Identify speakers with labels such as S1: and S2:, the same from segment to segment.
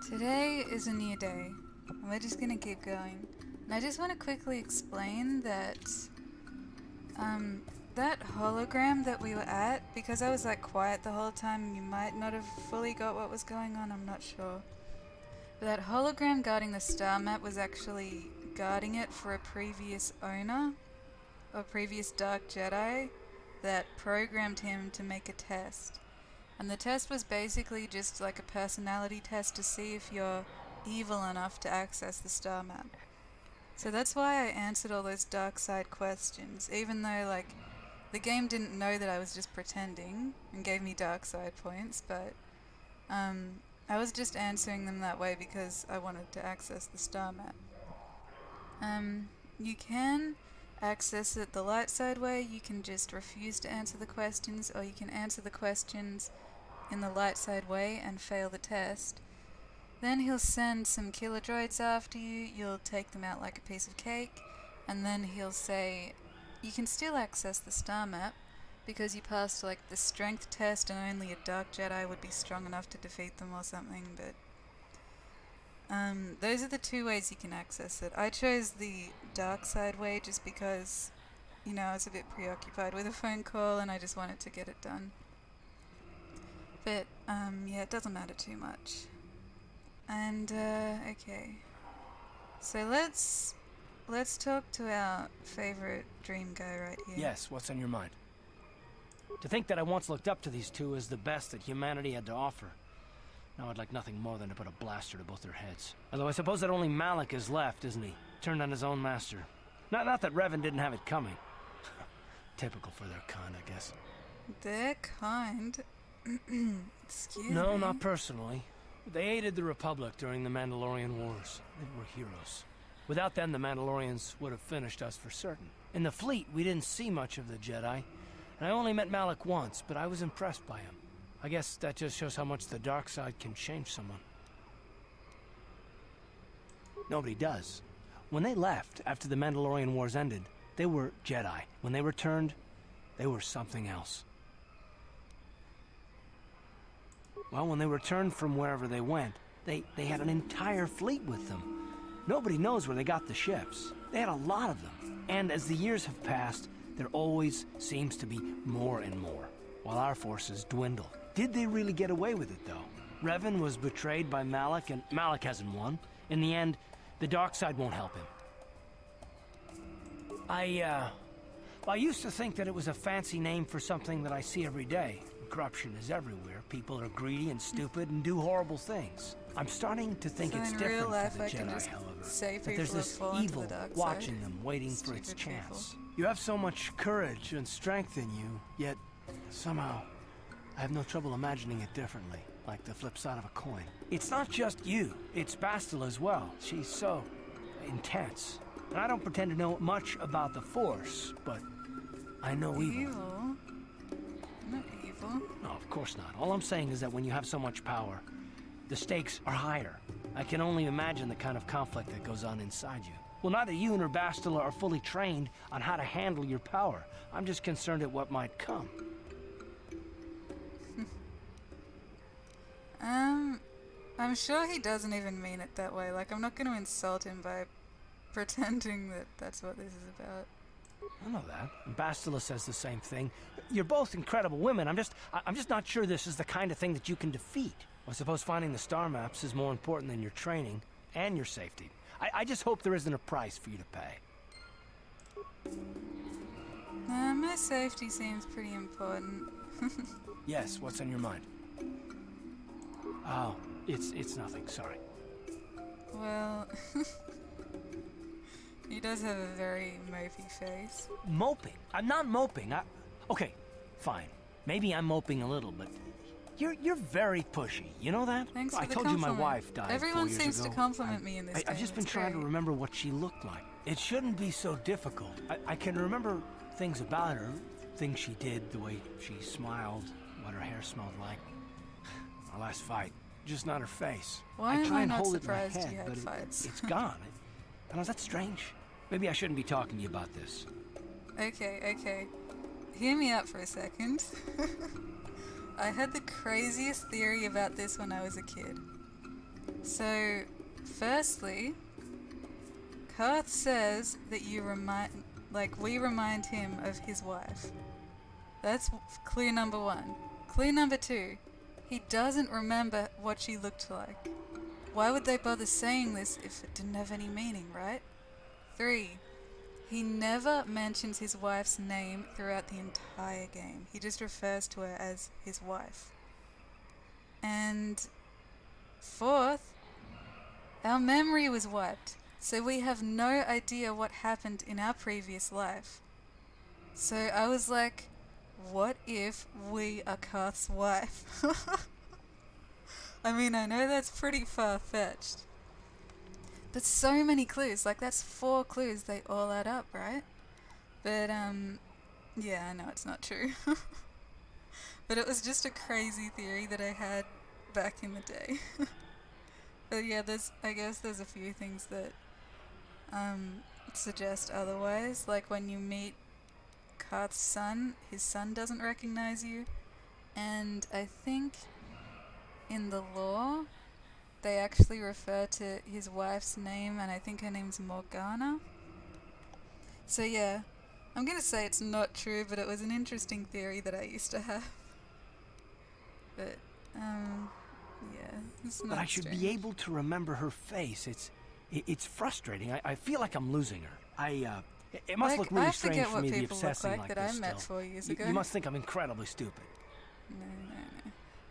S1: Today is a new day, and we're just gonna keep going. And I just want to quickly explain that, that hologram that we were at, because I was like quiet the whole time, you might not have fully got what was going on, I'm not sure. But that hologram guarding the star map was actually guarding it for a previous owner, or previous Dark Jedi, that programmed him to make a test. And the test was basically just like a personality test to see if you're evil enough to access the star map. So that's why I answered all those dark side questions, even though like the game didn't know that I was just pretending and gave me dark side points, but I was just answering them that way because I wanted to access the star map. You can access it the light side way, you can just refuse to answer the questions, or you can answer the questions in the light side way and fail the test. Then he'll send some killer droids after you, you'll take them out like a piece of cake, and then he'll say, you can still access the star map because you passed like the strength test and only a Dark Jedi would be strong enough to defeat them or something, but those are the two ways you can access it. I chose the dark side way just because, you know, I was a bit preoccupied with a phone call and I just wanted to get it done. But, yeah, it doesn't matter too much. And, okay. So let's talk to our favorite dream guy right here.
S2: Yes, what's on your mind? To think that I once looked up to these two as the best that humanity had to offer. Now I'd like nothing more than to put a blaster to both their heads. Although I suppose that only Malik is left, isn't he? Turned on his own master. Not that Revan didn't have it coming. Typical for their kind, I guess.
S1: Their kind? Excuse me?
S2: No, not personally. They aided the Republic during the Mandalorian Wars. They were heroes. Without them, the Mandalorians would have finished us for certain. In the fleet, we didn't see much of the Jedi, and I only met Malik once, but I was impressed by him. I guess that just shows how much the dark side can change someone. Nobody does. When they left after the Mandalorian Wars ended, they were Jedi. When they returned, they were something else. Well, when they returned from wherever they went, they had an entire fleet with them. Nobody knows where they got the ships. They had a lot of them. And as the years have passed, there always seems to be more and more, while our forces dwindle. Did they really get away with it, though? Revan was betrayed by Malik, and Malik hasn't won. In the end, the dark side won't help him. I used to think that it was a fancy name for something that I see every day. Corruption is everywhere. People are greedy and stupid and do horrible things. I'm starting to think it's different for the Jedi, however. That there's this evil watching them, waiting for its chance. You have so much courage and strength in you, yet somehow I have no trouble imagining it differently, like the flip side of a coin. It's not just you, it's Bastila as well. She's so intense. And I don't pretend to know much about the Force, but I know evil.
S1: Not evil.
S2: No, of course not. All I'm saying is that when you have so much power, the stakes are higher. I can only imagine the kind of conflict that goes on inside you. Well, neither you nor Bastila are fully trained on how to handle your power. I'm just concerned at what might come.
S1: I'm sure he doesn't even mean it that way. Like, I'm not going to insult him by pretending that that's what this is about.
S2: I know that. Bastila says the same thing. You're both incredible women. I'm just not sure this is the kind of thing that you can defeat. I suppose finding the star maps is more important than your training and your safety. I just hope there isn't a price for you to pay.
S1: My safety seems pretty important.
S2: Yes, what's on your mind? Oh, it's nothing, sorry.
S1: Well, he does have a very mopey face.
S2: Moping? I'm not moping. Okay, fine. Maybe I'm moping a little, but you're very pushy. You know that?
S1: Thanks for
S2: I
S1: the
S2: told you my
S1: compliment.
S2: wife died
S1: Everyone
S2: 4 years
S1: seems
S2: ago.
S1: to compliment me in this
S2: I've just been trying to remember what she looked like. It shouldn't be so difficult. I can remember things about her, things she did, the way she smiled, what her hair smelled like. Our last fight, just not her face.
S1: Why
S2: I
S1: am
S2: try
S1: I
S2: and
S1: not
S2: hold it in my
S1: surprised
S2: head,
S1: you had
S2: but
S1: fights?
S2: it's gone. And is that strange? Maybe I shouldn't be talking to you about this.
S1: Okay. Hear me out for a second. I had the craziest theory about this when I was a kid. So, firstly, Karth says that we remind him of his wife. That's clue number 1. Clue number 2, he doesn't remember what she looked like. Why would they bother saying this if it didn't have any meaning, right? 3, he never mentions his wife's name throughout the entire game. He just refers to her as his wife. And 4th, our memory was wiped, so we have no idea what happened in our previous life. So I was like, what if we are Karth's wife? I mean, I know that's pretty far-fetched. But so many clues, like that's 4 clues, they all add up, right? But, yeah, I know it's not true. But it was just a crazy theory that I had back in the day. But yeah, I guess there's a few things that suggest otherwise. Like when you meet Karth's son, his son doesn't recognize you. And I think in the lore, they actually refer to his wife's name, and I think her name's Morgana. So yeah, I'm gonna say it's not true, but it was an interesting theory that I used to have. But, yeah, it's not
S2: But I should be able to remember her face. It's frustrating. I feel like I'm losing her. It must look really strange for me to be obsessing like
S1: that
S2: this
S1: I met
S2: still.
S1: 4 years ago.
S2: You must think I'm incredibly stupid.
S1: No.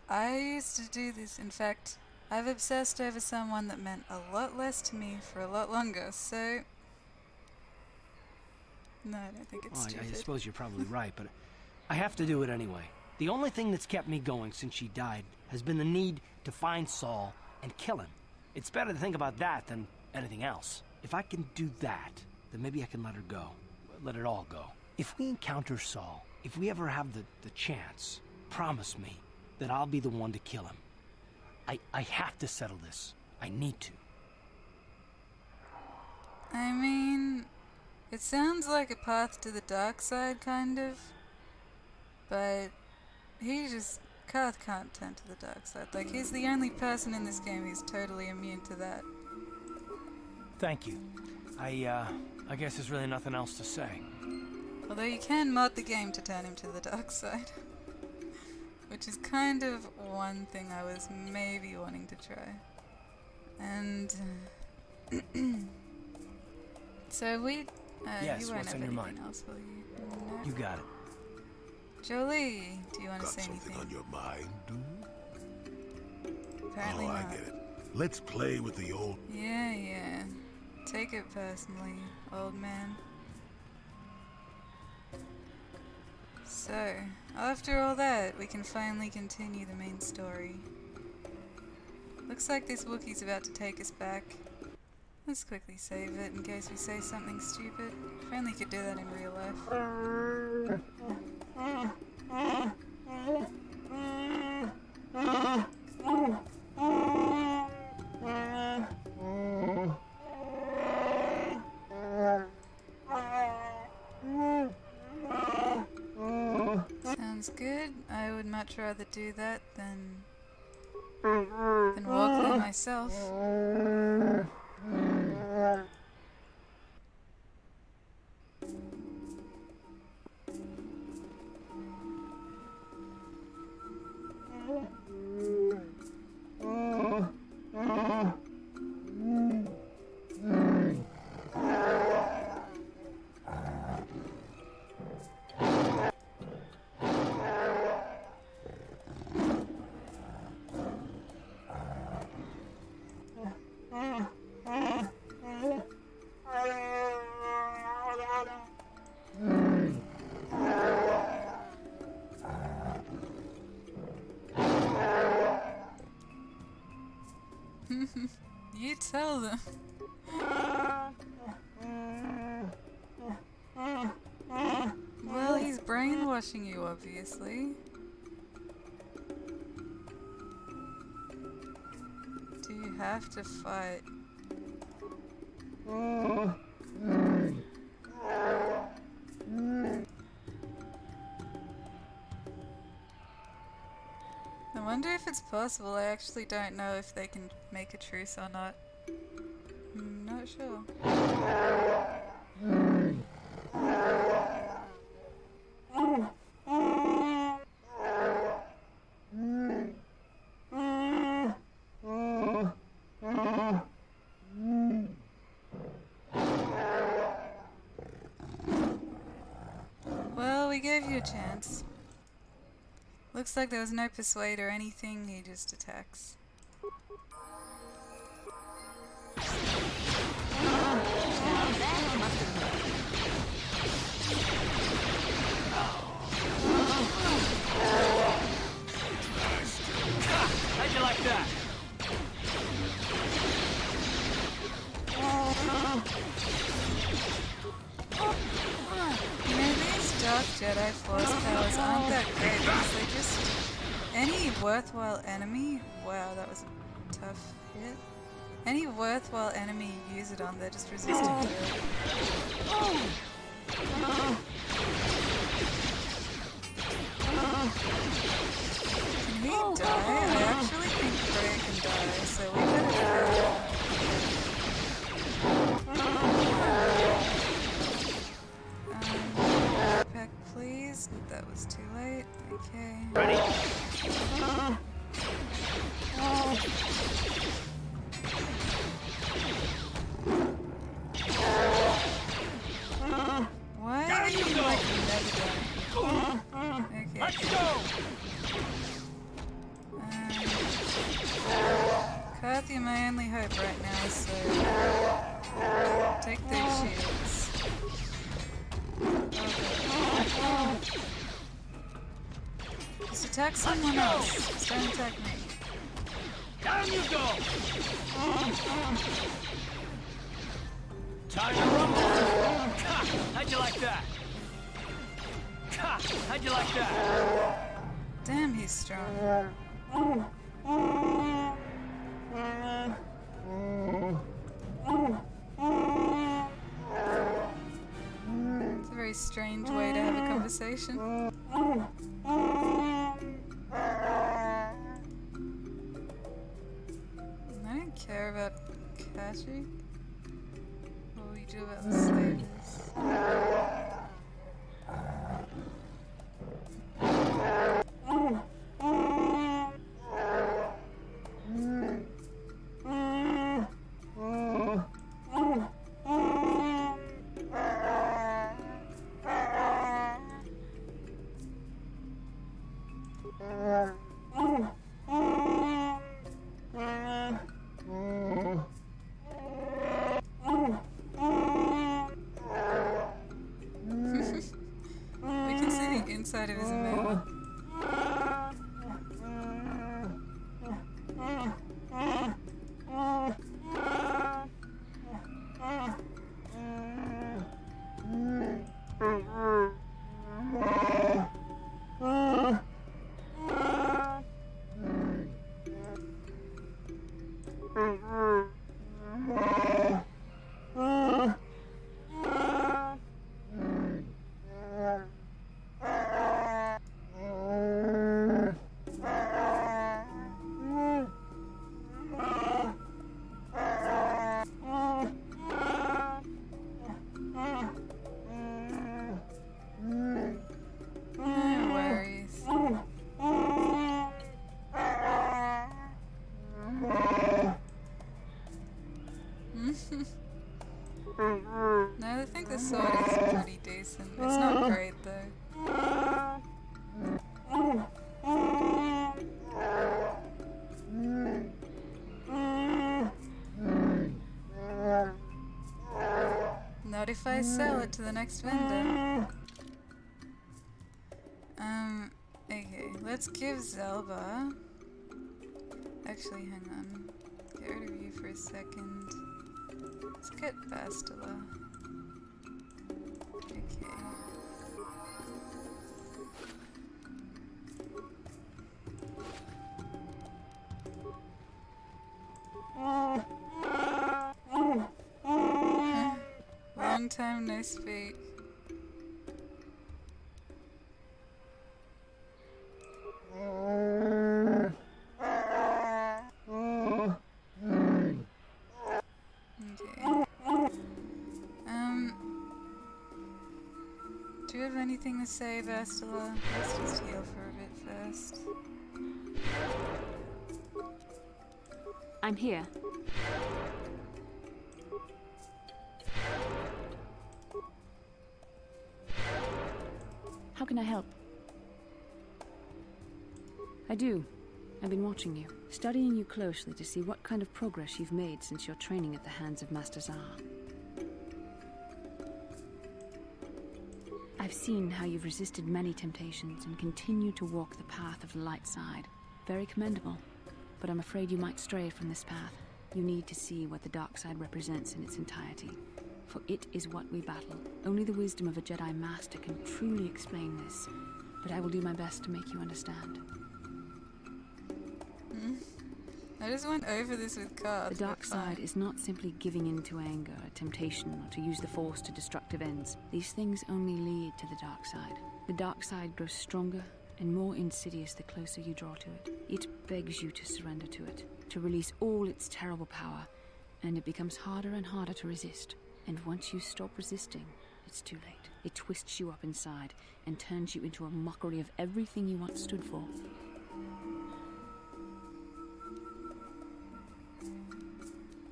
S1: I used to do this. In fact, I've obsessed over someone that meant a lot less to me for a lot longer, so... No, I don't think it's stupid.
S2: I suppose you're probably right, but I have to do it anyway. The only thing that's kept me going since she died has been the need to find Saul and kill him. It's better to think about that than anything else. If I can do that, then maybe I can let her go. Let it all go. If we encounter Saul, if we ever have the chance, promise me that I'll be the one to kill him. I have to settle this. I need to.
S1: I mean, it sounds like a path to the dark side, kind of. But Karth can't turn to the dark side. Like, he's the only person in this game who's totally immune to that.
S2: Thank you. I guess there's really nothing else to say.
S1: Although you can mod the game to turn him to the dark side. Which is kind of one thing I was maybe wanting to try. And... so we...
S2: yes,
S1: you won't
S2: what's
S1: have
S2: on your
S1: anything
S2: mind?
S1: else, will you? No?
S2: You got it.
S1: Jolie, do you want to say anything?
S3: Got something on your mind, dude?
S1: Apparently not.
S3: I get it. Let's play with the old...
S1: Yeah. Take it personally, old man. So, after all that, we can finally continue the main story. Looks like this Wookiee's about to take us back. Let's quickly save it in case we say something stupid. If only could do that in real life. Sounds good. I would much rather do that than walk there myself. You tell them. Well, he's brainwashing you, obviously. Do you have to fight? I wonder if it's possible. I actually don't know if they can make a truce or not. I'm not sure. Well, we gave you a chance. Looks like there was no persuade or anything, he just attacks.
S2: How'd you like that?
S1: You know, these Dark Jedi Force powers aren't that great because they just... Any worthwhile enemy... Wow, that was a tough hit. Any worthwhile enemy you use it on, they're just resistant to it. Can he die? I actually think Freya can die, so we better die. Pack, please. That was too late. Okay.
S2: Ready?
S1: Why are you like never done? Okay.
S2: Let's go!
S1: Karth, you're my only hope right now, so take those shields. Okay. Just attack someone else. Just don't attack me.
S2: Down you go! Time to rumble! How'd you like that? How'd you like that?
S1: Damn, he's strong. It's a very strange way to have a conversation. I don't care about Kashi. What we do about the slavers. We can see the inside of his mouth. No worries. No, I think the sword is pretty decent. It's not great though. Not if I sell it to the next vendor. Okay, let's give Zelba... Actually, hang on. Get rid of you for a second. Let's get Bastila. Okay. Long time no speak. Okay. Do you have anything to say, Bastila? Let's just heal for a bit first.
S4: I'm here. How can I help? I do. I've been watching you, studying you closely to see what kind of progress you've made since your training at the hands of Master Zar. I've seen how you've resisted many temptations and continue to walk the path of the light side. Very commendable, but I'm afraid you might stray from this path. You need to see what the dark side represents in its entirety, for it is what we battle. Only the wisdom of a Jedi Master can truly explain this, but I will do my best to make you understand.
S1: I just went over this with cards.
S4: The dark side is not simply giving in to anger, temptation, or to use the Force to destructive ends. These things only lead to the dark side. The dark side grows stronger and more insidious the closer you draw to it. It begs you to surrender to it, to release all its terrible power, and it becomes harder and harder to resist. And once you stop resisting, it's too late. It twists you up inside and turns you into a mockery of everything you once stood for.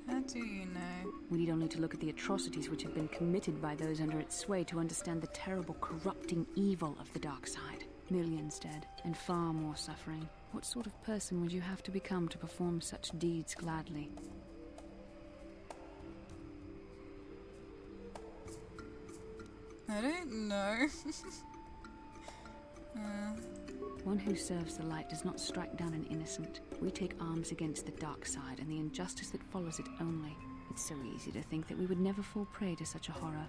S1: How do you know?
S4: We need only to look at the atrocities which have been committed by those under its sway to understand the terrible, corrupting evil of the dark side. Millions dead, and far more suffering. What sort of person would you have to become to perform such deeds gladly?
S1: I don't know.
S4: One who serves the light does not strike down an innocent. We take arms against the dark side and the injustice that follows it only. It's so easy to think that we would never fall prey to such a horror,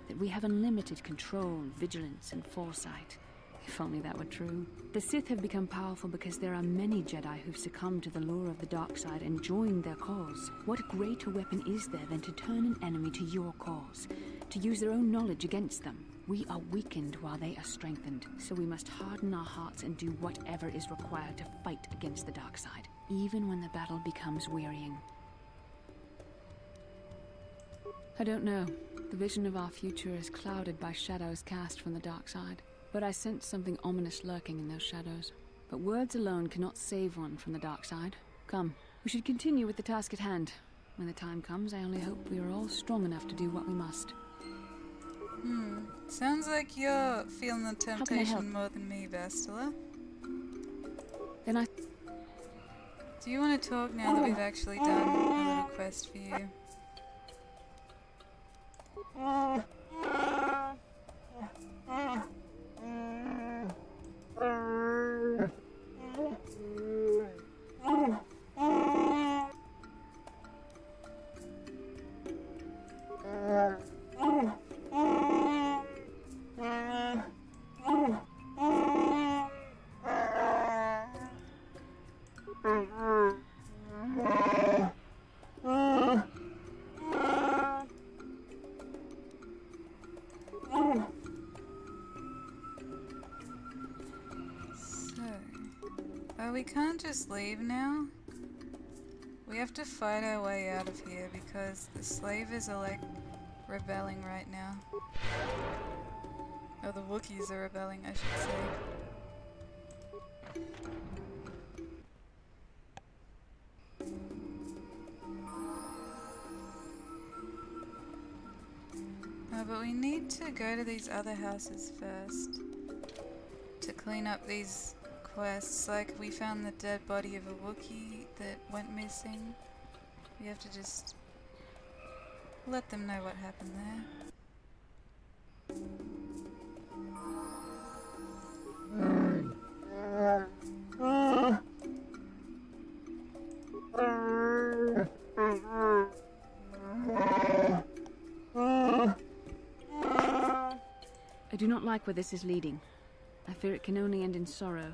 S4: that we have unlimited control, vigilance, and foresight. If only that were true. The Sith have become powerful because there are many Jedi who've succumbed to the lure of the dark side and joined their cause. What greater weapon is there than to turn an enemy to your cause, to use their own knowledge against them? We are weakened while they are strengthened, so we must harden our hearts and do whatever is required to fight against the dark side, even when the battle becomes wearying. I don't know. The vision of our future is clouded by shadows cast from the dark side, but I sense something ominous lurking in those shadows. But words alone cannot save one from the dark side. Come, we should continue with the task at hand. When the time comes, I only hope we are all strong enough to do what we must.
S1: Sounds like you're feeling the temptation more than me, Bastila.
S4: Then I...
S1: Do you want to talk now that we've actually done a little quest for you? We can't just leave now. We have to fight our way out of here because the slavers are like rebelling right now. Or the Wookiees are rebelling, I should say. But we need to go to these other houses first to clean up these quests. Like, we found the dead body of a Wookiee that went missing. We have to just let them know what happened there.
S4: I do not like where this is leading. I fear it can only end in sorrow.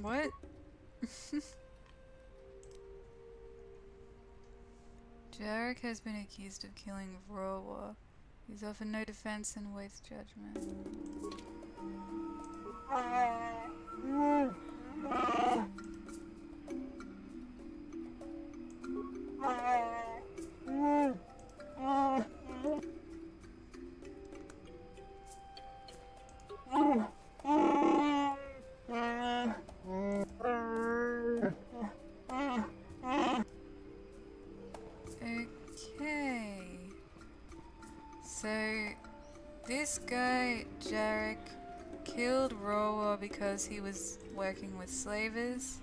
S1: What? Jarek has been accused of killing Rawa. He's offered no defense and waits judgment. Okay. So, this guy, Jarek, killed Rawa because he was working with slavers.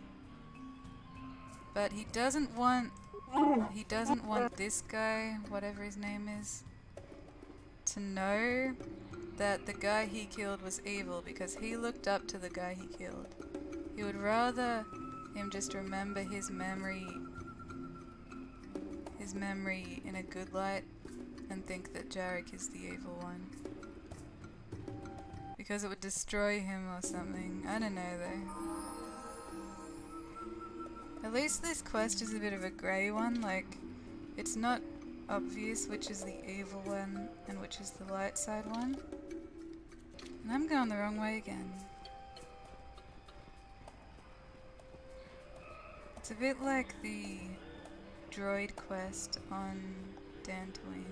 S1: But he doesn't want this guy, whatever his name is, to know that the guy he killed was evil because he looked up to the guy he killed. He would rather him just remember his memory in a good light and think that Jarek is the evil one. Because it would destroy him or something. I don't know though. At least this quest is a bit of a grey one, like, it's not obvious which is the evil one and which is the light side one. And I'm going the wrong way again. It's a bit like the droid quest on Dantooine.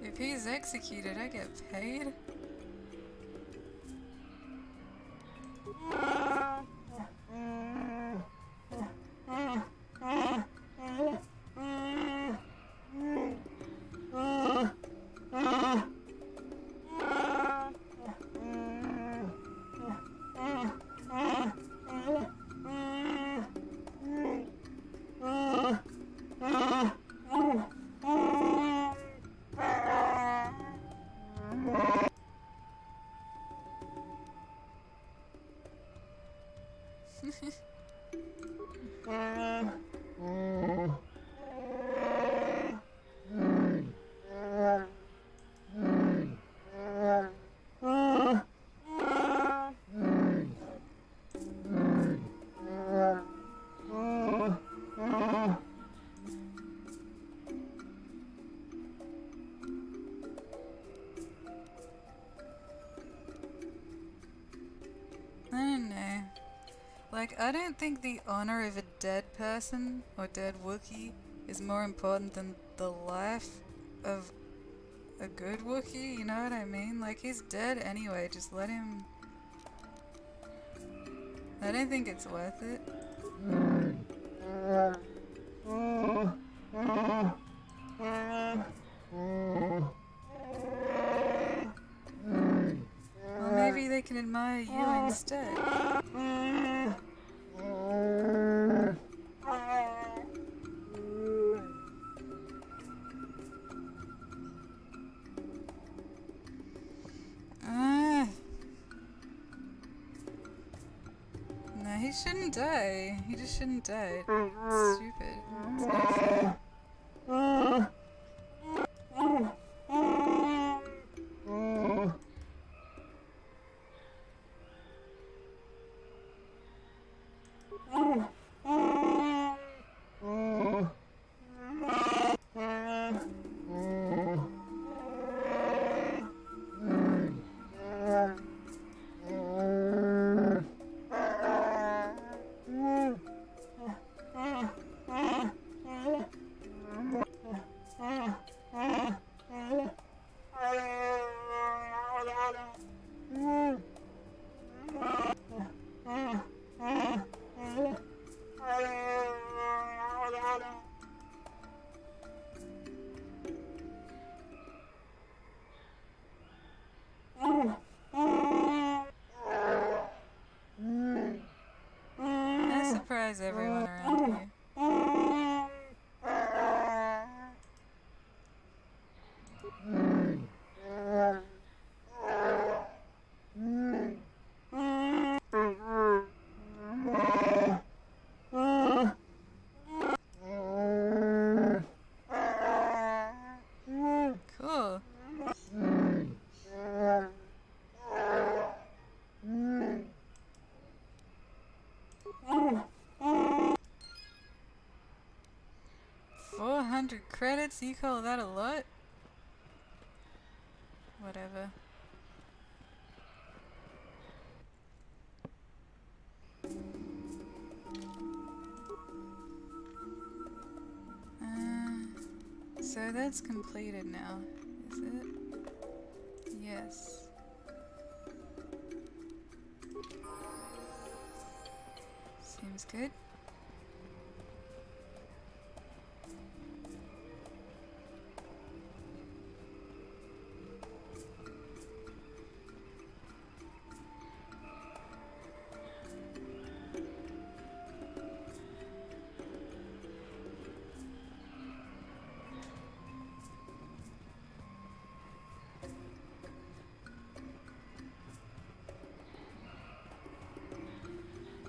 S1: If he's executed, I get paid. I don't know. Like, I don't think the honor of a dead person or dead Wookiee is more important than the life of a good Wookiee, you know what I mean? Like, he's dead anyway, just let him... I don't think it's worth it. Well, maybe they can admire you instead. No, he shouldn't die. He just shouldn't die. It's stupid. It's not fair. terrorize everyone around here. Cool. 400 credits? You call that a lot? Whatever. So that's completed now, is it? Yes. Seems good.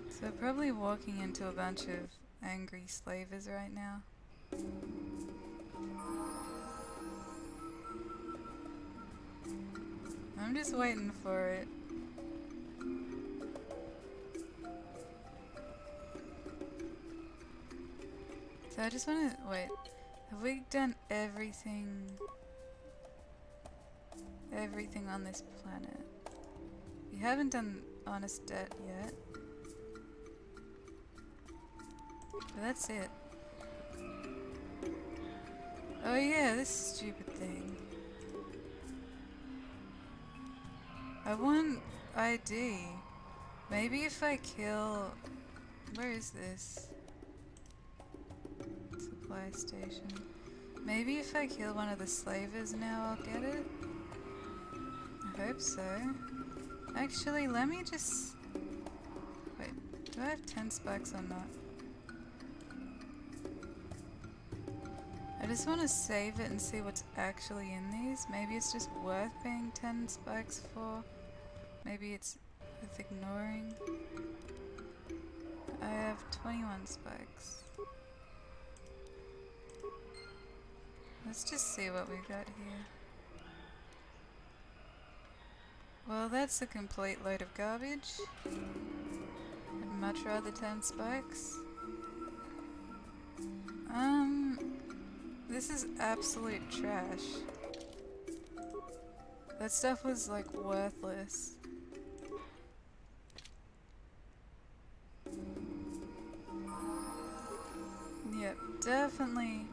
S1: So probably walking into a bunch of angry slavers right now. I'm just waiting for it. So I just want to wait. Have we done everything on this planet? We haven't done honest debt yet. But that's it. Oh yeah, this stupid thing. I want ID. Maybe if I kill... Where is this? Supply station. Maybe if I kill one of the slavers now I'll get it? I hope so. Actually, let me just... Wait, do I have 10 spikes or not? I just want to save it and see what's actually in these. Maybe it's just worth paying 10 spikes for. Maybe it's worth ignoring. I have 21 spikes. Let's just see what we've got here. Well, that's a complete load of garbage. I'd much rather 10 spikes. This is absolute trash. That stuff was like worthless. Yep, definitely.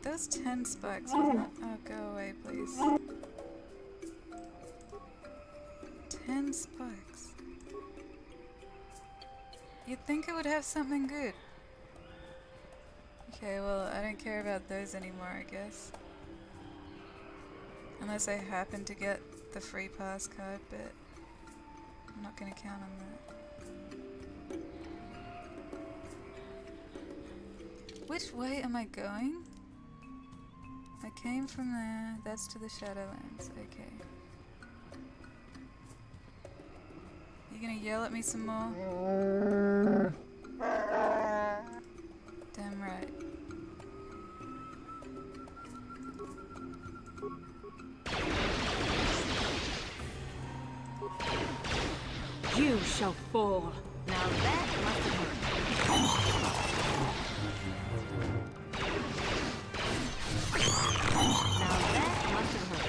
S1: Those 10 spikes. Oh, go away, please. 10 spikes. You'd think it would have something good. Okay, well, I don't care about those anymore, I guess. Unless I happen to get the free pass card, but I'm not gonna count on that. Which way am I going? I came from there. That's to the Shadowlands. Okay. You gonna yell at me some more? Damn right.
S4: You shall fall. Now that must have hurt. Now that must have hurt.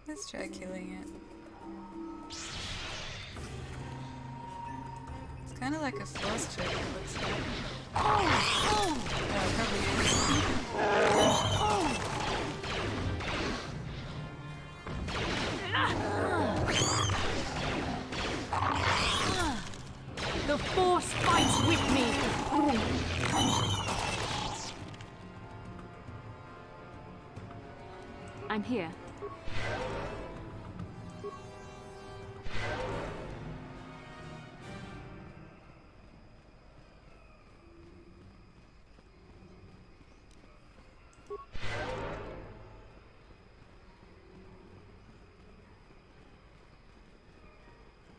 S1: Let's try killing it. It's kind of like a force choke, it looks like. Oh, it probably is.
S5: Force fights with me!
S4: I'm here.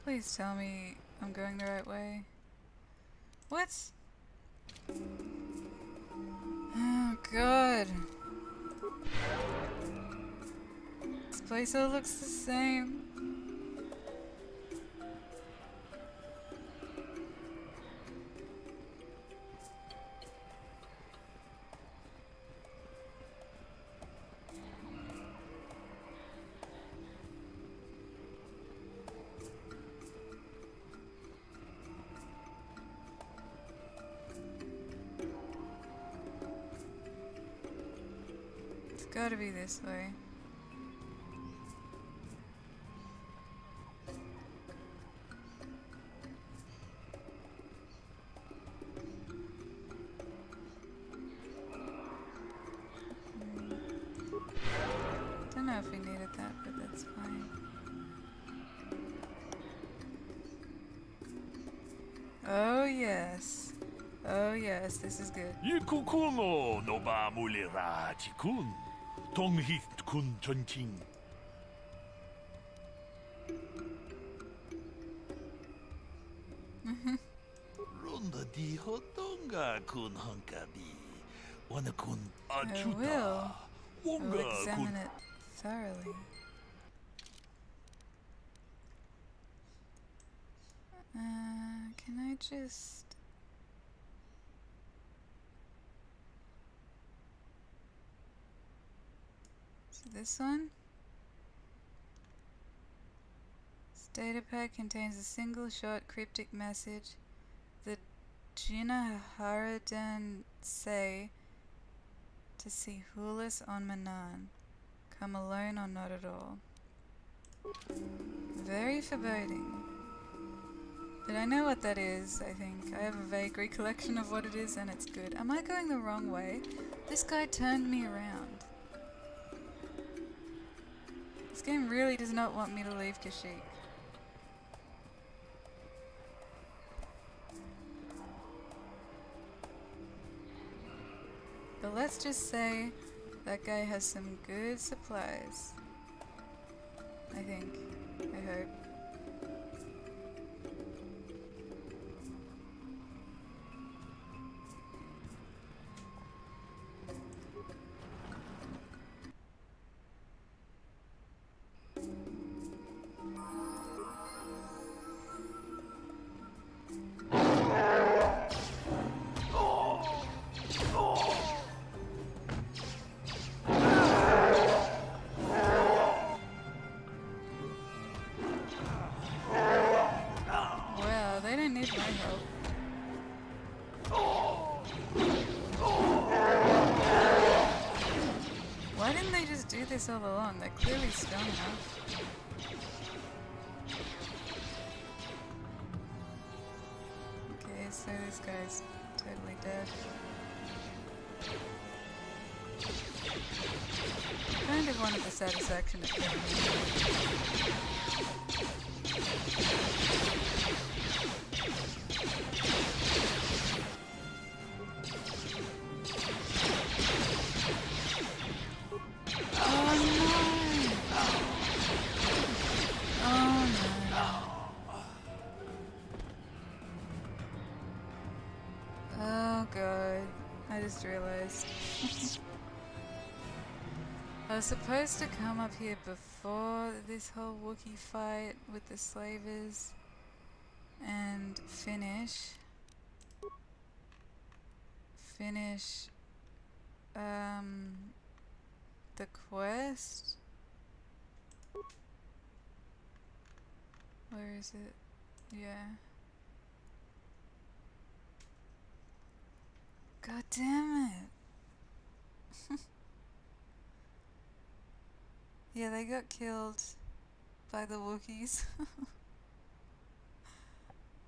S1: Please tell me I'm going the right way. What? Oh god. This place all looks the same. It's gotta be this way. Don't know if we needed that, but that's fine. Oh yes. Oh yes, this is good.
S3: 이쿠쿠노 노바물리라지군 동희군 전칭 론다 디호동가 군 헝가비 원군
S1: I will.
S3: 아주다
S1: I will
S3: 뭔가
S1: examine
S3: 군
S1: it thoroughly. Can I just... So this one? This data pack contains a single short cryptic message. The Jina Haradan say to see Hulis on Manan. Come alone or not at all. Very foreboding. But I know what that is, I think. I have a vague recollection of what it is and it's good. Am I going the wrong way? This guy turned me around. This game really does not want me to leave Kashyyyk. But let's just say that guy has some good supplies. I think. I hope. Well, they don't need my help. Why didn't they just do this all along? They're clearly strong enough. Okay, so this guy's totally dead. I kind of wanted the satisfaction of killing him. Oh god, I just realized. I was supposed to come up here before this whole Wookiee fight with the slavers and finish the quest. Where is it? Yeah. God damn it. Yeah, they got killed by the Wookiees.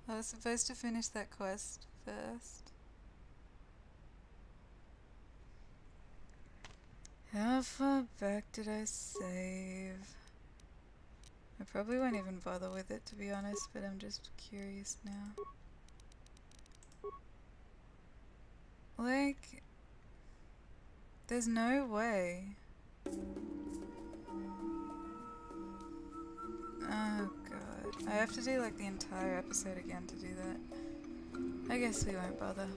S1: I was supposed to finish that quest first. How far back did I save? I probably won't even bother with it, to be honest, but I'm just curious now. Like, there's no way. Oh god. I have to do like the entire episode again to do that. I guess we won't bother.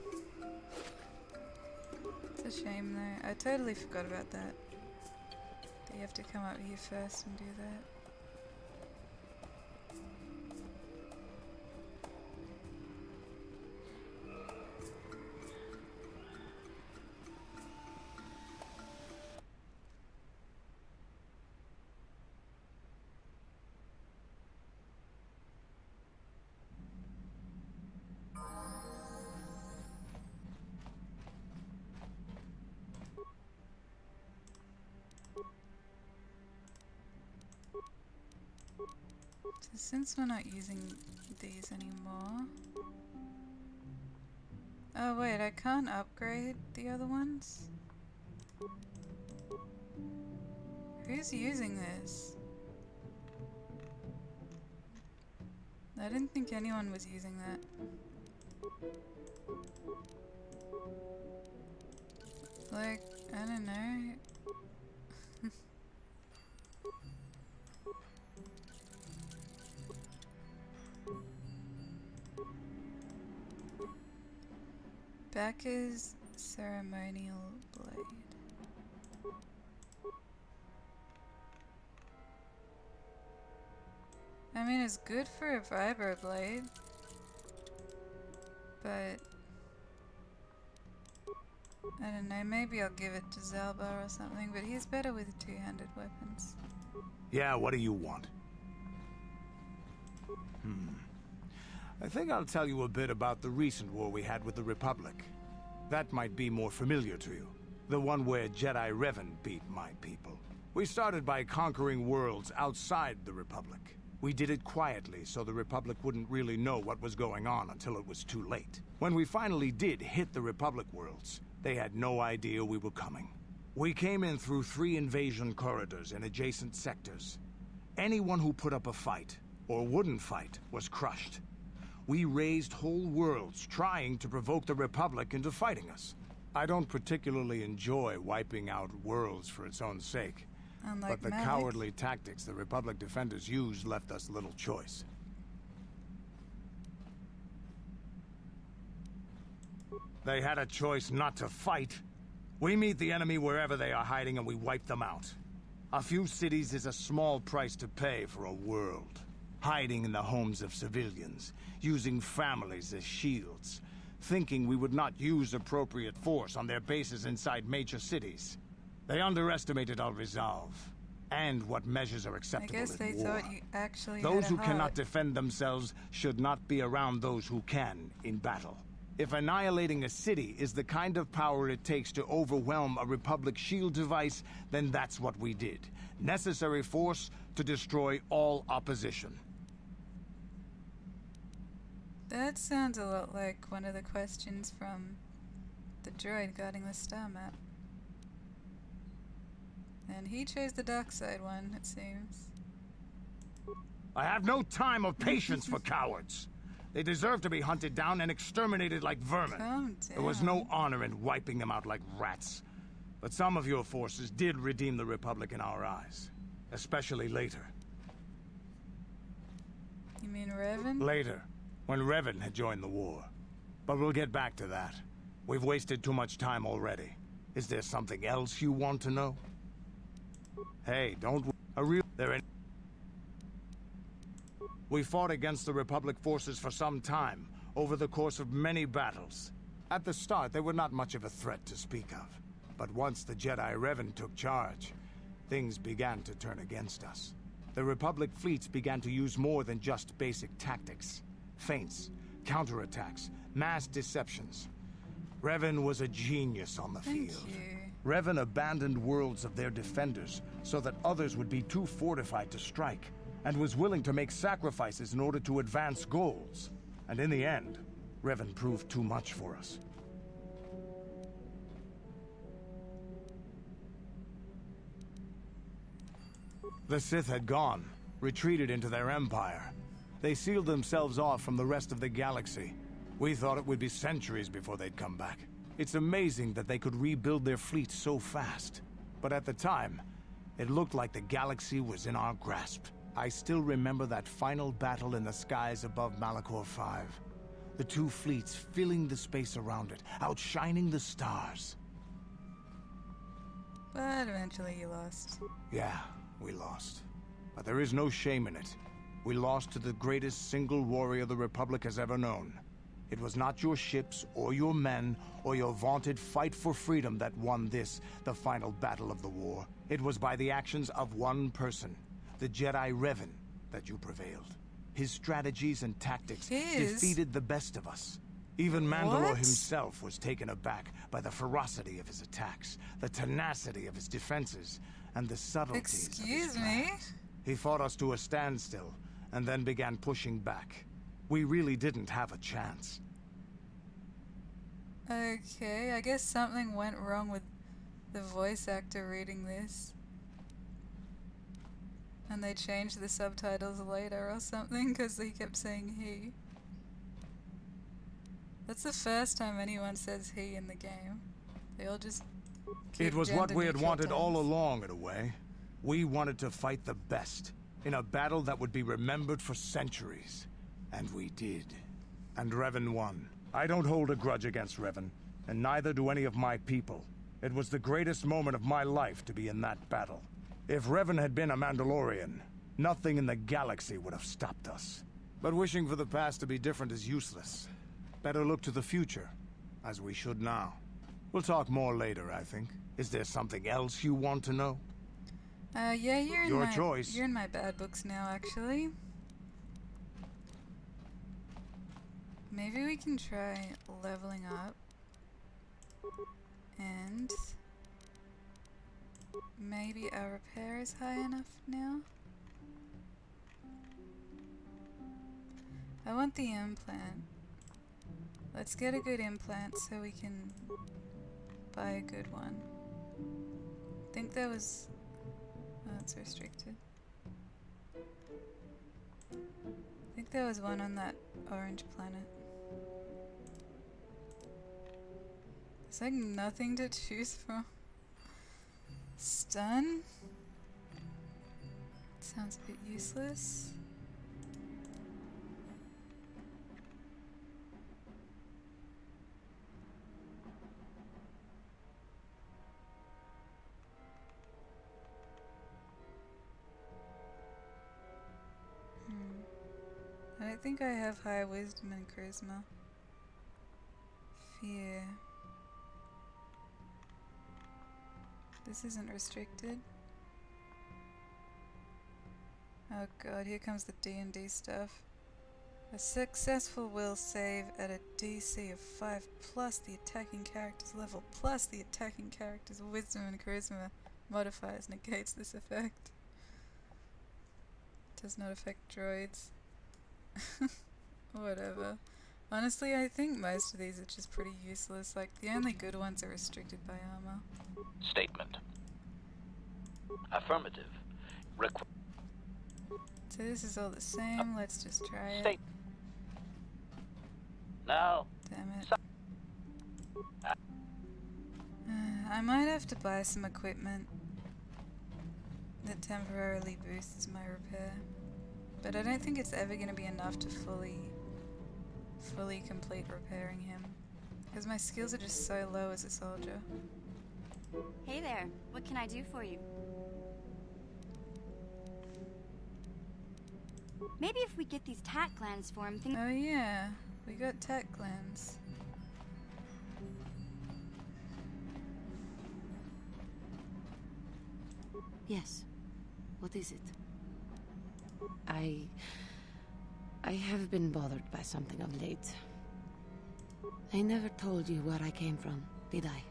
S1: It's a shame though. I totally forgot about that. That you have to come up here first and do that. So since we're not using these anymore... Oh wait, I can't upgrade the other ones? Who's using this? I didn't think anyone was using that. Like, I don't know. Bacca's ceremonial blade. I mean, it's good for a vibroblade, but I don't know, maybe I'll give it to Zalbar or something, but he's better with two-handed weapons.
S2: Yeah, what do you want? I think I'll tell you a bit about the recent war we had with the Republic. That might be more familiar to you. The one where Jedi Revan beat my people. We started by conquering worlds outside the Republic. We did it quietly so the Republic wouldn't really know what was going on until it was too late. When we finally did hit the Republic worlds, they had no idea we were coming. We came in through 3 invasion corridors in adjacent sectors. Anyone who put up a fight, or wouldn't fight, was crushed. We raised whole worlds trying to provoke the Republic into fighting us. I don't particularly enjoy wiping out worlds for its own sake. But the cowardly tactics the Republic defenders used left us little choice. They had a choice not to fight. We meet the enemy wherever they are hiding and we wipe them out. A few cities is a small price to pay for a world. Hiding in the homes of civilians, using families as shields, thinking we would not use appropriate force on their bases inside major cities. They underestimated our resolve, and what measures are acceptable in war.
S1: I guess they thought you actually
S2: Those
S1: had a
S2: who cannot
S1: heart.
S2: defend themselves should not be around those who can in battle. If annihilating a city is the kind of power it takes to overwhelm a Republic shield device, then that's what we did. Necessary force to destroy all opposition.
S1: That sounds a lot like one of the questions from the droid guarding the star map. And he chose the dark side one, it seems.
S2: I have no time or patience for cowards. They deserve to be hunted down and exterminated like vermin.
S1: Calm down.
S2: There was no honor in wiping them out like rats. But some of your forces did redeem the Republic in our eyes. Especially later.
S1: You mean Revan?
S2: Later, when Revan had joined the war. But we'll get back to that. We've wasted too much time already. Is there something else you want to know? Hey, We fought against the Republic forces for some time, over the course of many battles. At the start, they were not much of a threat to speak of. But once the Jedi Revan took charge, things began to turn against us. The Republic fleets began to use more than just basic tactics. Feints, counterattacks, mass deceptions. Revan was a genius on the field.
S1: Thank you.
S2: Revan abandoned worlds of their defenders so that others would be too fortified to strike, and was willing to make sacrifices in order to advance goals.
S5: And in the end, Revan proved too much for us. The Sith had gone, retreated into their empire. They sealed themselves off from the rest of the galaxy. We thought it would be centuries before they'd come back. It's amazing that they could rebuild their fleet so fast. But at the time, it looked like the galaxy was in our grasp. I still remember that final battle in the skies above Malachor 5. The two fleets filling the space around it, outshining the stars.
S1: But eventually you lost.
S5: Yeah, we lost. But there is no shame in it. We lost to the greatest single warrior the Republic has ever known. It was not your ships, or your men, or your vaunted fight for freedom that won this, the final battle of the war. It was by the actions of one person, the Jedi Revan, that you prevailed. His strategies and tactics defeated the best of us. Even Mandalore himself was taken aback by the ferocity of his attacks, the tenacity of his defenses, and the subtleties of his plans. He fought us to a standstill, and then began pushing back. We really didn't have a chance.
S1: Okay, I guess something went wrong with the voice actor reading this. And they changed the subtitles later or something because he kept saying he. That's the first time anyone says he in the game. They all just
S5: It was what we had wanted all along, in a way. We wanted to fight the best, in a battle that would be remembered for centuries. And we did. And Revan won. I don't hold a grudge against Revan, and neither do any of my people. It was the greatest moment of my life to be in that battle. If Revan had been a Mandalorian, nothing in the galaxy would have stopped us. But wishing for the past to be different is useless. Better look to the future, as we should now. We'll talk more later, I think. Is there something else you want to know?
S1: Yeah, you're in
S5: Your
S1: my
S5: choice.
S1: You're in my bad books now, actually. Maybe we can try leveling up. And maybe our repair is high enough now. I want the implant. Let's get a good implant so we can buy a good one. I think that was... Oh, it's restricted. I think there was one on that orange planet. There's like nothing to choose from. Stun? Sounds a bit useless. I don't think I have high wisdom and charisma. Fear. This isn't restricted. Oh god, here comes the D&D stuff. A successful will save at a DC of 5 plus the attacking character's level plus the attacking character's wisdom and charisma modifiers negates this effect. Does not affect droids. Whatever. Honestly, I think most of these are just pretty useless. Like, the only good ones are restricted by armor.
S6: Statement. Affirmative.
S1: So this is all the same. Let's just try it.
S6: Now.
S1: Damn it. I might have to buy some equipment that temporarily boosts my repair. But I don't think it's ever going to be enough to fully complete repairing him. Because my skills are just so low as a soldier.
S7: Hey there, what can I do for you? Maybe if we get these tack glands for him,
S1: Oh yeah, we got tack glands.
S4: Yes. What is it? I have been bothered by something of late. I never told you where I came from, did I?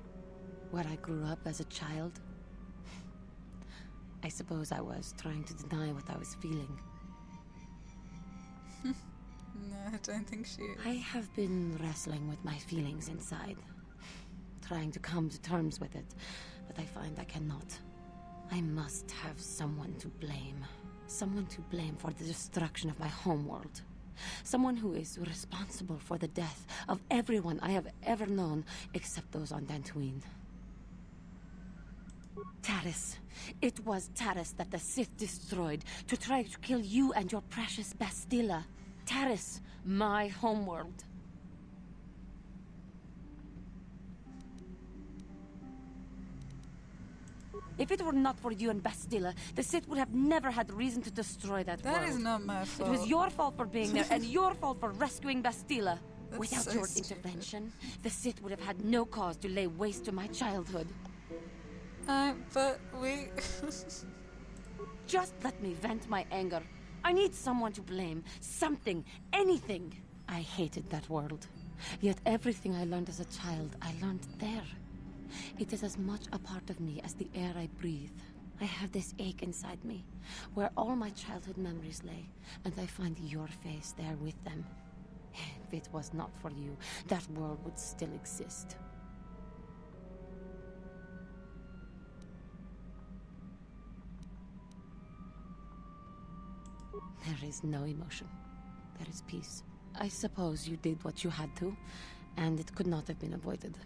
S4: Where I grew up as a child? I suppose I was trying to deny what I was feeling.
S1: No, I don't think she is.
S6: I have been wrestling with my feelings inside, trying to come to terms with it, but I find I cannot. I must have someone to blame. Someone to blame for the destruction of my homeworld. Someone who is responsible for the death of everyone I have ever known, except those on Dantooine. Taris. It was Taris that the Sith destroyed to try to kill you and your precious Bastilla. Taris, my homeworld. If it were not for you and Bastilla, the Sith would have never had reason to destroy that world.
S1: That is not my fault.
S6: It was your fault for being there, and your fault for rescuing Bastilla.
S1: That's
S6: Without
S1: so
S6: your
S1: stupid.
S6: intervention, the Sith would have had no cause to lay waste to my childhood.
S1: But we...
S6: Just let me vent my anger. I need someone to blame. Something. Anything. I hated that world. Yet everything I learned as a child, I learned there. It is as much a part of me as the air I breathe. I have this ache inside me, where all my childhood memories lay, and I find your face there with them. If it was not for you, that world would still exist. There is no emotion. There is peace. I suppose you did what you had to, and it could not have been avoided.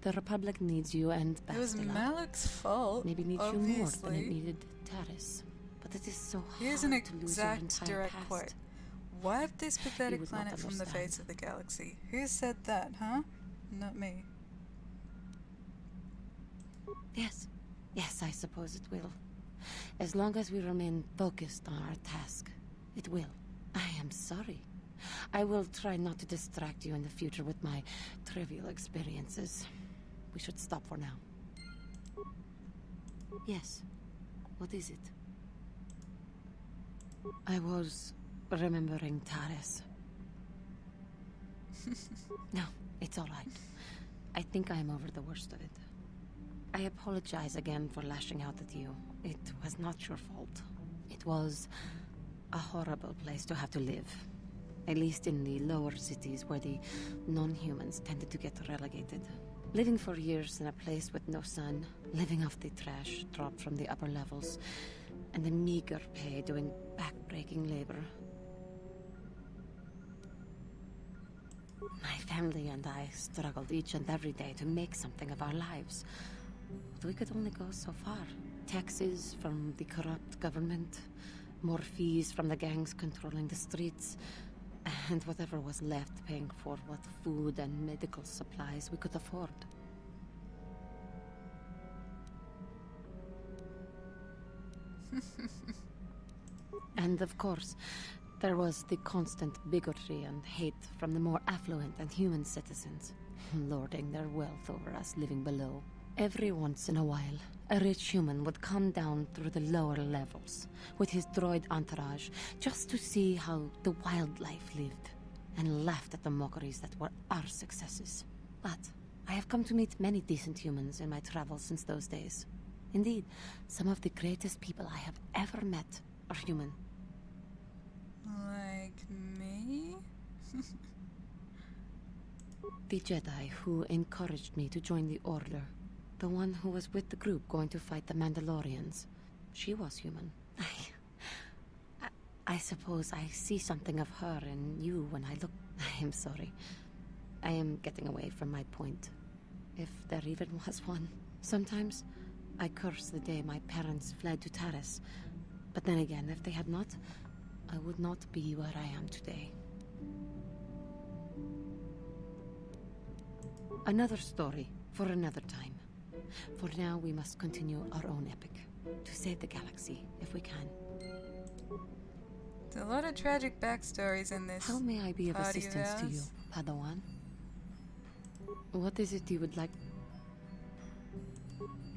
S6: The Republic needs you and
S1: It was
S6: Bastila.
S1: Malik's fault,
S6: Maybe needs you more than it
S1: obviously.
S6: needed Taris. But it is so
S1: Here's
S6: hard
S1: an
S6: to lose your
S1: exact
S6: entire
S1: direct
S6: past.
S1: quote. Wipe this pathetic
S6: would not
S1: planet from the
S6: understand.
S1: face of the galaxy. Who said that, huh? Not me.
S6: Yes. Yes, I suppose it will. As long as we remain focused on our task, it will. I am sorry. I will try not to distract you in the future with my trivial experiences. We should stop for now. Yes. What is it? I was remembering Taris. No, it's all right. I think I am over the worst of it. I apologize again for lashing out at you. It was not your fault. It was a horrible place to have to live. At least in the lower cities where the non-humans tended to get relegated. Living for years in a place with no sun, living off the trash dropped from the upper levels, and the meager pay doing back-breaking labor. My family and I struggled each and every day to make something of our lives. But we could only go so far. Taxes from the corrupt government, more fees from the gangs controlling the streets, and whatever was left paying for what food and medical supplies we could afford. And of course, there was the constant bigotry and hate from the more affluent and human citizens, lording their wealth over us living below. Every once in a while, a rich human would come down through the lower levels with his droid entourage just to see how the wildlife lived, and laughed at the mockeries that were our successes. But I have come to meet many decent humans in my travels since those days. Indeed, some of the greatest people I have ever met are human.
S1: Like me?
S6: The Jedi who encouraged me to join the Order. The one who was with the group going to fight the Mandalorians. She was human. I suppose I see something of her in you when I look... I am sorry. I am getting away from my point. If there even was one. Sometimes I curse the day my parents fled to Taris. But then again, if they had not, I would not be where I am today. Another story for another time. For now, we must continue our own epic. To save the galaxy, if we can.
S1: There's a lot of tragic backstories in this.
S6: How may I be of
S1: party
S6: assistance to you,
S1: ours.
S6: Padawan? What is it you would like?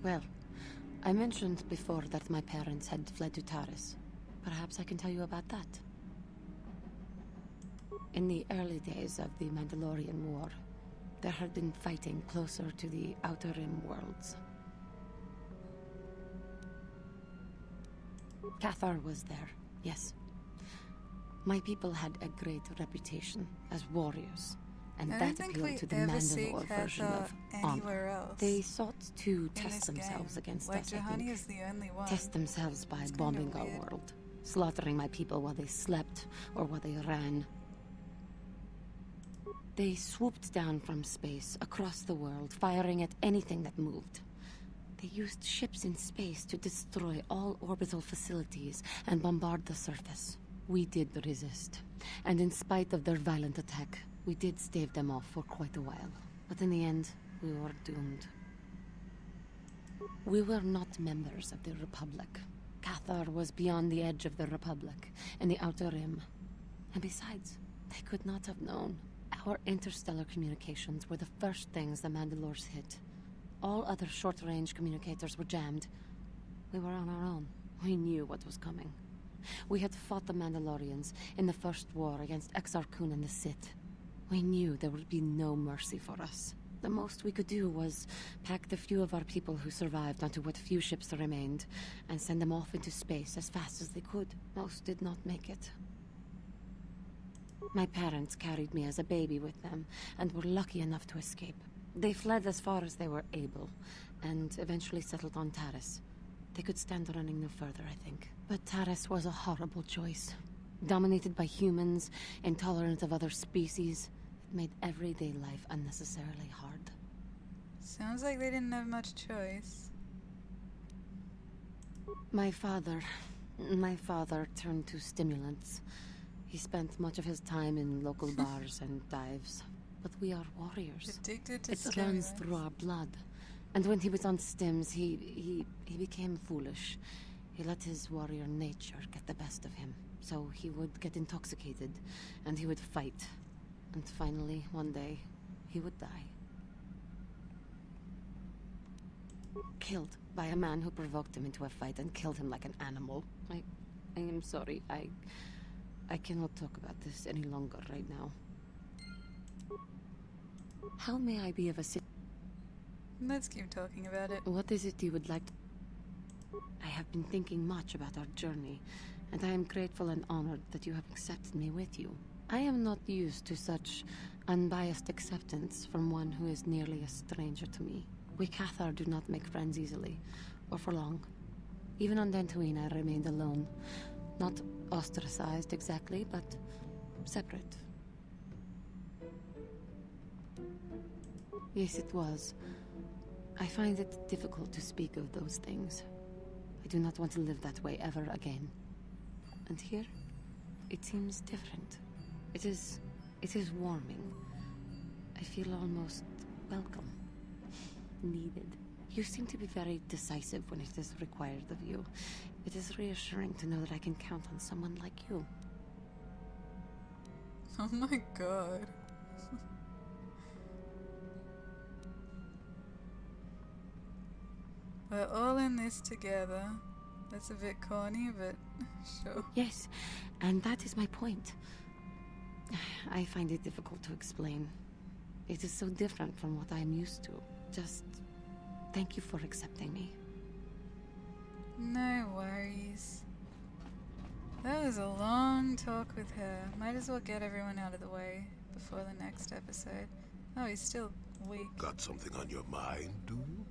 S6: Well, I mentioned before that my parents had fled to Taris. Perhaps I can tell you about that. In the early days of the Mandalorian War, there had been fighting closer to the Outer Rim worlds. Cathar was there, yes. My people had a great reputation as warriors, and
S1: I don't
S6: that
S1: think
S6: appealed
S1: we
S6: to the
S1: ever see
S6: Mandalore version
S1: Katha
S6: of honor.
S1: anywhere else.
S6: They sought to
S1: in
S6: test
S1: this
S6: themselves
S1: game.
S6: against
S1: Like
S6: us, I
S1: Juhani
S6: think.
S1: is the only one.
S6: Test themselves by
S1: It's kinda
S6: bombing our
S1: weird.
S6: world, slaughtering my people while they slept or while they ran. They swooped down from space, across the world, firing at anything that moved. They used ships in space to destroy all orbital facilities and bombard the surface. We did resist, and in spite of their violent attack, we did stave them off for quite a while. But in the end, we were doomed. We were not members of the Republic. Cathar was beyond the edge of the Republic, in the Outer Rim. And besides, they could not have known. Our interstellar communications were the first things the Mandalores hit. All other short-range communicators were jammed. We were on our own. We knew what was coming. We had fought the Mandalorians in the first war against Exar Kun and the Sith. We knew there would be no mercy for us. The most we could do was pack the few of our people who survived onto what few ships remained and send them off into space as fast as they could. Most did not make it. My parents carried me as a baby with them and were lucky enough to escape. They fled as far as they were able and eventually settled on Taris. They could stand running no further, I think. But Taris was a horrible choice. Dominated by humans, intolerant of other species, it made everyday life unnecessarily hard.
S1: Sounds like they didn't have much choice.
S6: My father turned to stimulants. He spent much of his time in local bars and dives. But we are warriors.
S1: Addicted to
S6: It runs
S1: stimulants.
S6: through our blood. And when he was on stims, he became foolish. He let his warrior nature get the best of him. So he would get intoxicated, and he would fight. And finally, one day, he would die. Killed by a man who provoked him into a fight and killed him like an animal. I am sorry. I cannot talk about this any longer right now. How may I be of assistance?
S1: Let's keep talking about it.
S6: What is it you would like to... I have been thinking much about our journey, and I am grateful and honored that you have accepted me with you. I am not used to such unbiased acceptance from one who is nearly a stranger to me. We Cathar do not make friends easily, or for long. Even on Dantooine, I remained alone. Not ostracized exactly, but separate. Yes, it was. I find it difficult to speak of those things. I do not want to live that way ever again. And here, it seems different. It is warming. I feel almost welcome. Needed. You seem to be very decisive when it is required of you. It is reassuring to know that I can count on someone like you.
S1: Oh my god. We're all in this together. That's a bit corny, but sure.
S6: Yes, and that is my point. I find it difficult to explain. It is so different from what I am used to. Just thank you for accepting me.
S1: No worries. That was a long talk with her. Might as well get everyone out of the way before the next episode. Oh, he's still weak.
S8: Got something on your mind, do you?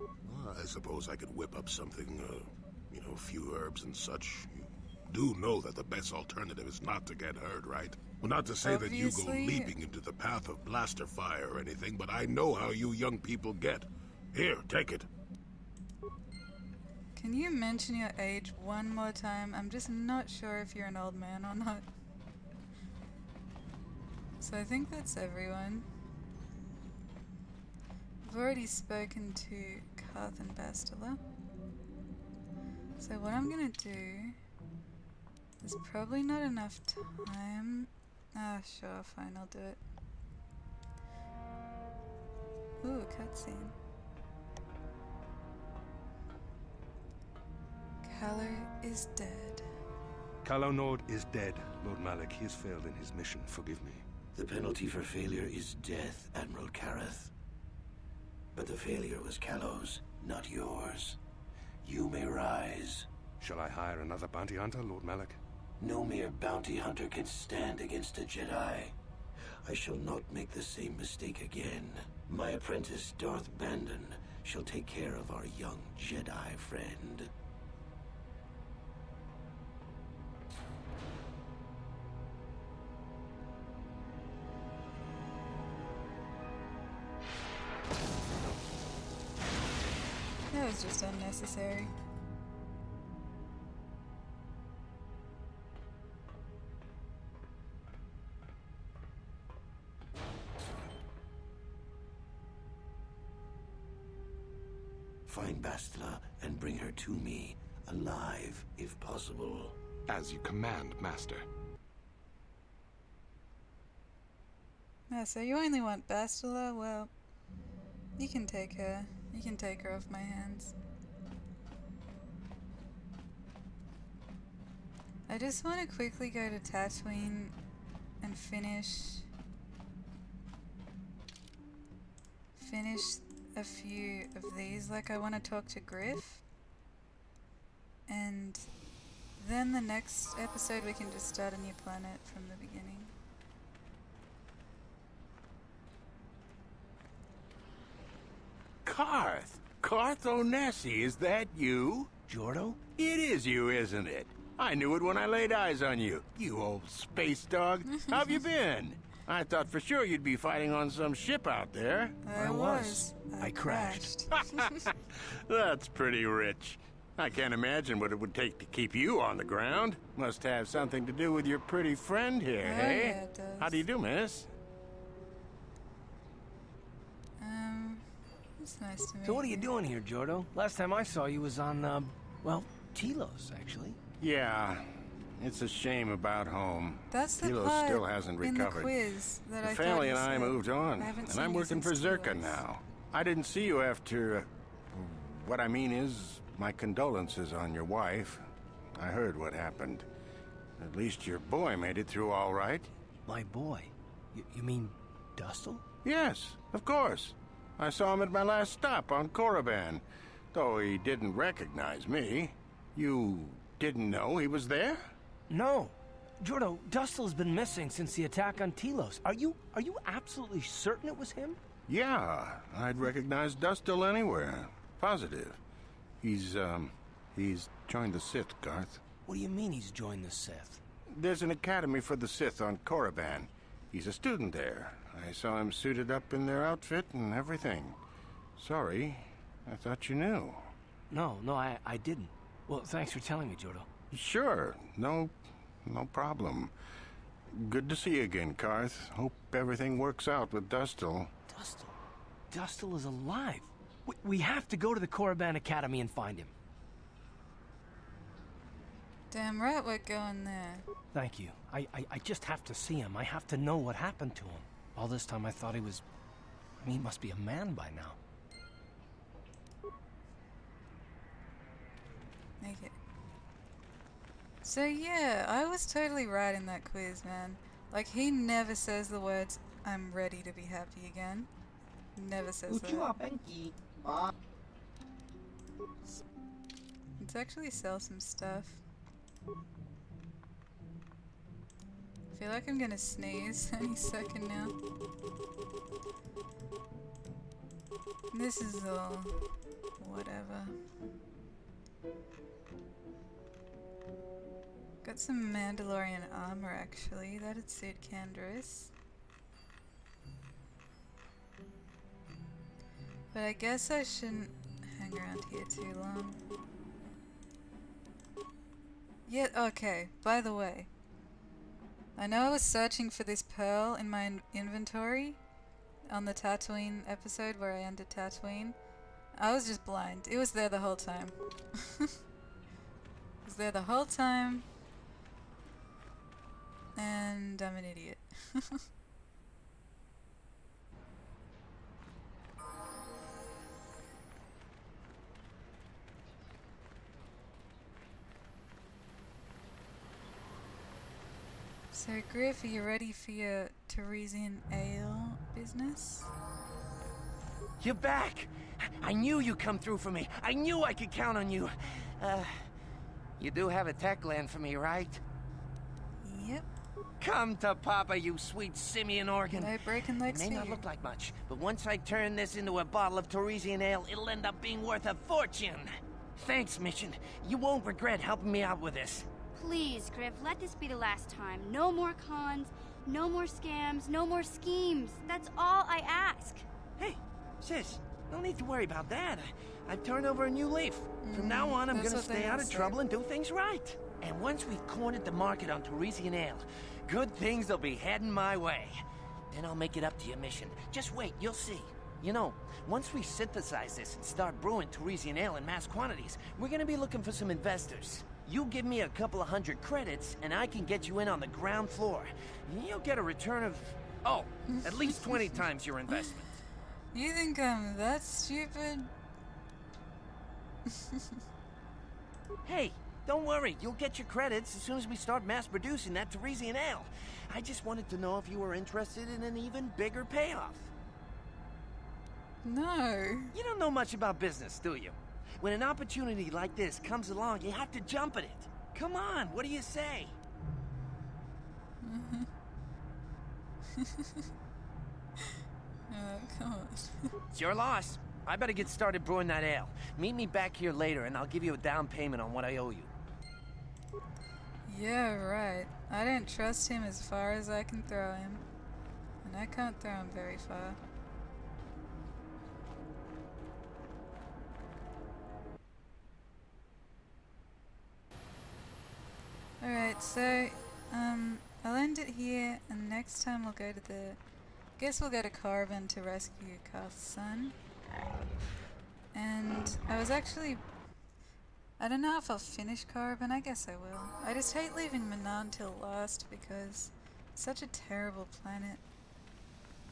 S8: Well, I suppose I could whip up something, a few herbs and such. You do know that the best alternative is not to get hurt, right? Well, not to say that you go
S1: Obviously.
S8: leaping into the path of blaster fire or anything, but I know how you young people get. Here, take it.
S1: Can you mention your age one more time? I'm just not sure if you're an old man or not. So I think that's everyone. I've already spoken to Karth and Bastila. So what I'm gonna do... There's probably not enough time. Ah, sure, fine, I'll do it. Ooh, cutscene. Kaller is dead.
S9: Calo Nord is dead, Lord Malik. He has failed in his mission. Forgive me.
S10: The penalty for failure is death, Admiral Kareth. But the failure was Calo's, not yours. You may rise.
S9: Shall I hire another bounty hunter, Lord Malak?
S10: No mere bounty hunter can stand against a Jedi. I shall not make the same mistake again. My apprentice, Darth Bandon, shall take care of our young Jedi friend.
S1: That was just unnecessary.
S10: Find Bastila and bring her to me, alive, if possible.
S9: As you command, Master.
S1: Yeah, so you only want Bastila? Well, you can take her. You can take her off my hands. I just want to quickly go to Tatooine and finish a few of these. Like, I want to talk to Griff, and then the next episode we can just start a new planet from the beginning.
S11: Carth! Carth Onesi, is that you?
S2: Jordo?
S11: It is you, isn't it? I knew it when I laid eyes on you, you old space dog. How've you been? I thought for sure you'd be fighting on some ship out there.
S1: I was.
S2: I crashed.
S11: That's pretty rich. I can't imagine what it would take to keep you on the ground. Must have something to do with your pretty friend here,
S1: Oh,
S11: hey?
S1: yeah, it does.
S11: How do you do, miss?
S1: It's nice to meet you.
S2: So what are you doing here, Jordo? Last time I saw you was on, well, Telos, actually.
S11: Yeah, it's a shame about home.
S1: That's the
S11: Telos
S1: part
S11: still hasn't
S1: in
S11: recovered.
S1: the quiz that
S11: The
S1: I
S11: family
S1: thought
S11: and
S1: you
S11: I
S1: said.
S11: moved on,
S1: I haven't
S11: and
S1: seen
S11: I'm
S1: you
S11: working for
S1: since
S11: Zerka
S1: Telos.
S11: now. I didn't see you after... what I mean is, my condolences on your wife. I heard what happened. At least your boy made it through all right.
S2: My boy? You mean Dustle?
S11: Yes, of course. I saw him at my last stop on Korriban, though he didn't recognize me. You didn't know he was there?
S2: No. Jordo, Dustle's been missing since the attack on Telos. Are you absolutely certain it was him?
S11: Yeah, I'd recognize Dustle anywhere. Positive. He's joined the Sith, Garth.
S2: What do you mean he's joined the Sith?
S11: There's an academy for the Sith on Korriban. He's a student there. I saw him suited up in their outfit and everything. Sorry, I thought you knew.
S2: No, I didn't. Well, thanks for telling me, Jordo.
S11: Sure, no problem. Good to see you again, Carth. Hope everything works out with Dustle.
S2: Dustle is alive. We have to go to the Korriban Academy and find him.
S1: Damn right we're going there.
S2: Thank you. I just have to see him. I have to know what happened to him. All this time I thought he was... I mean, he must be a man by now.
S1: Okay. So yeah, I was totally right in that quiz, man. Like, he never says the words, "I'm ready to be happy again." Never says that. Let's actually sell some stuff. I feel like I'm gonna sneeze any second now. This is all... whatever. Got some Mandalorian armor, actually. That'd suit Canderous. But I guess I shouldn't hang around here too long. Yeah, okay, by the way. I know I was searching for this pearl in my inventory on the Tatooine episode where I ended Tatooine. I was just blind. It was there the whole time. It was there the whole time. And I'm an idiot. So, Griff, are you ready for your Teresian ale business?
S10: You're back! I knew you'd come through for me. I knew I could count on you.
S12: You do have a tech land for me, right?
S1: Yep.
S12: Come to Papa, you sweet simian organ.
S1: No breaking legs
S12: It may
S1: for
S12: not
S1: you.
S12: look like much, but once I turn this into a bottle of Torresian ale, it'll end up being worth a fortune. Thanks, Mission. You won't regret helping me out with this.
S7: Please, Griff, let this be the last time. No more cons, no more scams, no more schemes. That's all I ask.
S12: Hey, sis, no need to worry about that. I've turned over a new leaf. From now on, I'm gonna stay out of trouble and do things right. And once we've cornered the market on Torresian ale, good things will be heading my way. Then I'll make it up to you, Mission. Just wait, you'll see. You know, once we synthesize this and start brewing Torresian ale in mass quantities, we're gonna be looking for some investors. You give me a couple of 100 credits, and I can get you in on the ground floor. You'll get a return of, oh, at least 20 times your investment.
S1: You think I'm that stupid?
S12: Hey, don't worry. You'll get your credits as soon as we start mass producing that Torresian ale. I just wanted to know if you were interested in an even bigger payoff.
S1: No.
S12: You don't know much about business, do you? When an opportunity like this comes along, you have to jump at it. Come on, what do you say?
S1: Oh, come on.
S12: It's your loss. I better get started brewing that ale. Meet me back here later and I'll give you a down payment on what I owe you.
S1: Yeah, right. I don't trust him as far as I can throw him. And I can't throw him very far. Alright, so, I'll end it here, and next time we'll go to guess we'll go to Carbon to rescue Karth's son. And I was actually, I don't know if I'll finish Carbon, I guess I will. I just hate leaving Manan till last because it's such a terrible planet.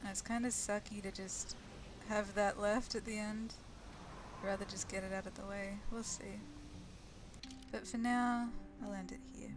S1: And it's kind of sucky to just have that left at the end. I'd rather just get it out of the way. We'll see. But for now, I'll end it here.